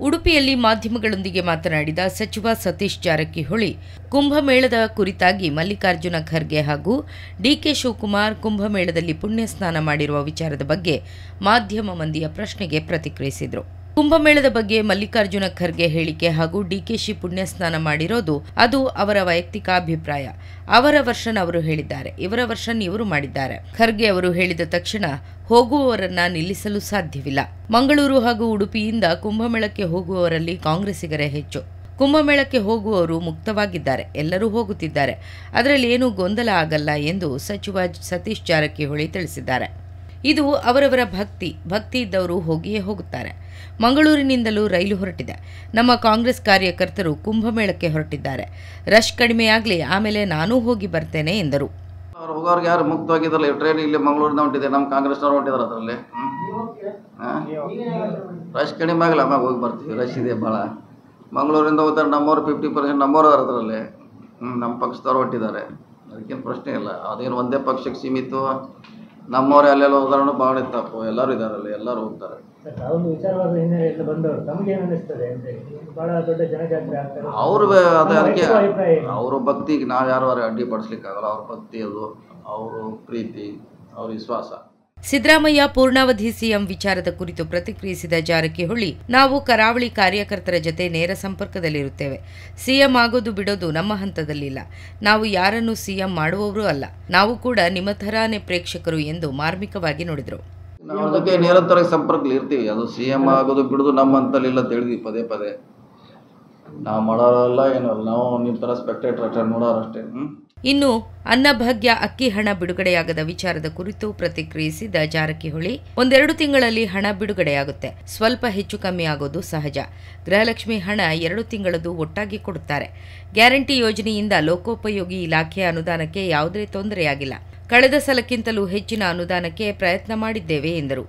ಉಡುಪಿಯಲ್ಲಿ ಮಾಧ್ಯಮಗಳೊಂದಿಗೆ ಮಾತನಾಡಿದ ಸಚಿವ ಸತೀಶ್ ಜಾರಕಿಹೊಳಿ, ಕುಂಭಮೇಳದ ಕುರಿತಾಗಿ ಮಲ್ಲಿಕಾರ್ಜುನ ಖರ್ಗೆ ಹಾಗೂ ಡಿಕೆ ಶಿವಕುಮಾರ್ ಕುಂಭಮೇಳದಲ್ಲಿ ಪುಣ್ಯ ಸ್ನಾನ ಮಾಡಿರುವ ವಿಚಾರದ ಬಗ್ಗೆ ಮಾಧ್ಯಮ ಮಂದಿಯ ಪ್ರಶ್ನೆಗೆ ಪ್ರತಿಕ್ರಿಯಿಸಿದರು. ಕುಂಭಮೇಳದ ಬಗ್ಗೆ ಮಲ್ಲಿಕಾರ್ಜುನ ಖರ್ಗೆ ಹೇಳಿಕೆ ಹಾಗೂ ಡಿಕೆಶಿ ಪುಣ್ಯ ಸ್ನಾನ ಮಾಡಿರೋದು ಅದು ಅವರ ವೈಯಕ್ತಿಕ ಅಭಿಪ್ರಾಯ. ಅವರ ವರ್ಷನ್ ಅವರು ಹೇಳಿದ್ದಾರೆ, ಇವರ ವರ್ಷನ್ ಇವರು ಮಾಡಿದ್ದಾರೆ. ಖರ್ಗೆ ಅವರು ಹೇಳಿದ ತಕ್ಷಣ ಹೋಗುವವರನ್ನ ನಿಲ್ಲಿಸಲು ಸಾಧ್ಯವಿಲ್ಲ. ಮಂಗಳೂರು ಹಾಗೂ ಉಡುಪಿಯಿಂದ ಕುಂಭಮೇಳಕ್ಕೆ ಹೋಗುವವರಲ್ಲಿ ಕಾಂಗ್ರೆಸ್ಸಿಗರೇ ಹೆಚ್ಚು. ಕುಂಭಮೇಳಕ್ಕೆ ಹೋಗುವವರು ಮುಕ್ತವಾಗಿದ್ದಾರೆ, ಎಲ್ಲರೂ ಹೋಗುತ್ತಿದ್ದಾರೆ, ಅದರಲ್ಲಿ ಏನೂ ಗೊಂದಲ ಆಗಲ್ಲ ಎಂದು ಸಚಿವ ಸತೀಶ್ ಜಾರಕಿಹೊಳಿ ತಿಳಿಸಿದ್ದಾರೆ. ಇದು ಅವರವರ ಭಕ್ತಿ ಇದ್ದವರು ಹೋಗಿಯೇ ಹೋಗುತ್ತಾರೆ. ಮಂಗಳೂರಿನಿಂದಲೂ ರೈಲು ಹೊರಟಿದೆ. ನಮ್ಮ ಕಾಂಗ್ರೆಸ್ ಕಾರ್ಯಕರ್ತರು ಕುಂಭಮೇಳಕ್ಕೆ ಹೊರಟಿದ್ದಾರೆ. ರಶ್ ಕಡಿಮೆಯಾಗಲಿ, ಆಮೇಲೆ ನಾನೂ ಹೋಗಿ ಬರ್ತೇನೆ ಎಂದರು. ಹೋಗೋರ್ಗೆ ಯಾರು ಮುಕ್ತವಾಗಿದ್ರಲ್ಲ, ಟ್ರೈನ್ ಇಲ್ಲಿ ಮಂಗಳೂರಿಂದ ಹೊಂಟಿದೆ, ನಮ್ಮ ಕಾಂಗ್ರೆಸ್ನವ್ರು ಹೊಂಟಿದ್ದಾರೆ. ಅದರಲ್ಲಿ ರಶ್ ಕಡಿಮೆ ಆಗಲಿ, ಆಮೇಲೆ ಹೋಗಿ ಬರ್ತೀವಿ. ರಶ್ ಇದೆ ಭಾಳ. ಮಂಗಳೂರಿಂದ ಹೋಗ್ತಾರೆ, ನಮ್ಮವ್ರು 50% ನಮ್ಮವ್ರು ಅದಾರೆ ಅದರಲ್ಲಿ. ನಮ್ಮ ಪಕ್ಷದವ್ರು ಹೊಂಟಿದ್ದಾರೆ, ಅದಕ್ಕೇನು ಪ್ರಶ್ನೆ ಇಲ್ಲ. ಅದೇನು ಒಂದೇ ಪಕ್ಷಕ್ಕೆ ಸೀಮಿತ, ನಮ್ಮವ್ರೆ ಅಲ್ಲೆಲ್ಲ ಹೋದ್ರೂ ಭಾಳ ತಪ್ಪು. ಎಲ್ಲರೂ ಇದ್ದಾರಲ್ಲಿ, ಎಲ್ಲರೂ ಹೋಗ್ತಾರೆ. ಅವರು ಅದಕ್ಕೆ ಅವರು ಭಕ್ತಿಗೆ ನಾವು ಯಾರು ಅಡ್ಡಿಪಡಿಸ್ಲಿಕ್ಕಾಗಲ್ಲ. ಅವ್ರ ಭಕ್ತಿ ಅದು, ಅವರು ಪ್ರೀತಿ, ಅವ್ರ ವಿಶ್ವಾಸ. ಸಿದ್ದರಾಮಯ್ಯ ಪೂರ್ಣಾವಧಿ ಸಿಎಂ ವಿಚಾರದ ಕುರಿತು ಪ್ರತಿಕ್ರಿಯಿಸಿದ ಜಾರಕಿಹೊಳಿ, ನಾವು ಕರಾವಳಿ ಕಾರ್ಯಕರ್ತರ ಜತೆ ನೇರ ಸಂಪರ್ಕದಲ್ಲಿರುತ್ತೇವೆ. ಸಿಎಂ ಆಗೋದು ಬಿಡೋದು ನಮ್ಮ ಹಂತದಲ್ಲಿಲ್ಲ. ನಾವು ಯಾರನ್ನು ಸಿಎಂ ಮಾಡುವವರೂ ಅಲ್ಲ. ನಾವು ಕೂಡ ನಿಮ್ಮ ಥರಾನೇ ಪ್ರೇಕ್ಷಕರು ಎಂದು ಮಾರ್ಮಿಕವಾಗಿ ನುಡಿದರು. ನಾವು ಅದಕ್ಕೆ ನಿರಂತರ ಸಂಪರ್ಕದಲ್ಲಿ ಇರ್ತೀವಿ. ಅದು ಸಿಎಂ ಆಗೋದು ಬಿಡೋದು ನಮ್ಮ ಹಂತದಲ್ಲಿಲ್ಲ ಅಂತ ಹೇಳಿದ್ವಿ ಪದೇ ಪದೇ. ನಾವು ಮಾಡೋರಲ್ಲ ಏನಲ್ಲ, ನಾವು ನಿಮ್ಮ ಥರ ಸ್ಪೆಕ್ಟೇಟರ್ ಅಷ್ಟೇ, ನೋಡೋರಷ್ಟೇ. ಇನ್ನು ಅನ್ನಭಾಗ್ಯ ಅಕ್ಕಿ ಹಣ ಬಿಡುಗಡೆಯಾಗದ ವಿಚಾರದ ಕುರಿತು ಪ್ರತಿಕ್ರಿಯಿಸಿದ ಜಾರಕಿಹೊಳಿ, 1-2 ತಿಂಗಳಲ್ಲಿ ಹಣ ಬಿಡುಗಡೆಯಾಗುತ್ತೆ. ಸ್ವಲ್ಪ ಹೆಚ್ಚು ಕಮ್ಮಿ ಆಗೋದು ಸಹಜ. ಗೃಹಲಕ್ಷ್ಮಿ ಹಣ 2 ತಿಂಗಳದ್ದು ಒಟ್ಟಾಗಿ ಕೊಡುತ್ತಾರೆ. ಗ್ಯಾರಂಟಿ ಯೋಜನೆಯಿಂದ ಲೋಕೋಪಯೋಗಿ ಇಲಾಖೆಯ ಅನುದಾನಕ್ಕೆ ಯಾವುದೇ ತೊಂದರೆಯಾಗಿಲ್ಲ. ಕಳೆದ ಸಲಕ್ಕಿಂತಲೂ ಹೆಚ್ಚಿನ ಅನುದಾನಕ್ಕೆ ಪ್ರಯತ್ನ ಮಾಡಿದ್ದೇವೆ ಎಂದರು.